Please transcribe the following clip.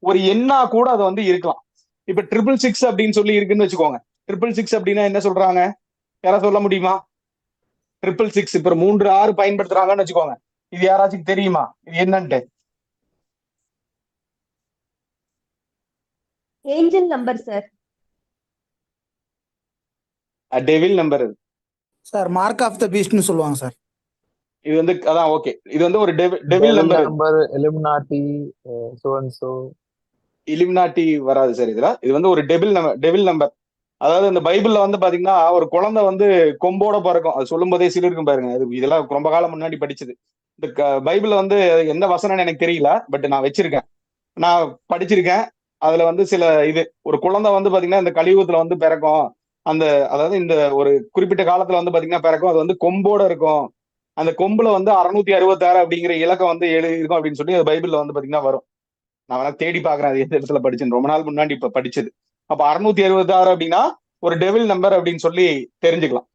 ஒரு எண்ணா கூட அது வந்து இருக்கலாம். இப்ப 666 அப்படின்னு சொல்லி இருக்குன்னு வச்சுக்கோங்க. 666 அப்படின்னா என்ன சொல்றாங்க? யாராவது சொல்ல முடியுமா? 666 இப்ப 3 6 பயன்படுத்துறாங்கன்னு வச்சுக்கோங்க. இது யாராச்சும் தெரியுமா? இது என்னன்ட்டு? Angel number sir. Devil number. Sir mark of the பீஸ்ட்னு சொல்லுவாங்க சார். இது வந்து அதான் ஓகே. இது வந்து ஒரு devil devil number. Number, Illuminati, so and so. Illuminati வராது சார் இதுல. இது வந்து ஒரு டெவில் நம்பர். அதாவது இந்த பைபிள்ல வந்து பாத்தீங்கன்னா ஒரு குழந்தை வந்து கொம்போட பிறக்கும். அது சொல்லும் போதே சிலிருக்கும் பாருங்க. அது இதெல்லாம் ரொம்ப காலம் முன்னாடி படிச்சது. இந்த பைபிள்ல வந்து எந்த வசனம்னு எனக்கு தெரியல. பட் நான் வச்சிருக்கேன். நான் படிச்சிருக்கேன். அதுல வந்து சில இது ஒரு குழந்தை வந்து பாத்தீங்கன்னா இந்த கலியுகத்துல வந்து பிறக்கும். அந்த அதாவது இந்த ஒரு குறிப்பிட்ட காலத்துல வந்து பாத்தீங்கன்னா பிறக்கும். அது வந்து கொம்போட இருக்கும். அந்த கொம்புல வந்து 666 அப்படிங்கிற இலக்கம் வந்து எழுதி இருக்கும் அப்படின்னு சொல்லி அது பைபிள்ல வந்து பாத்தீங்கன்னா வரும். நான் வேணா தேடி பாக்குறேன் அது எந்த இடத்துல படிச்சேன்னு. ரொம்ப நாள் முன்னாடி இப்ப படிச்சது. அப்ப 666 அப்படின்னா ஒரு டெவில் நம்பர் அப்படின்னு சொல்லி தெரிஞ்சுக்கலாம்.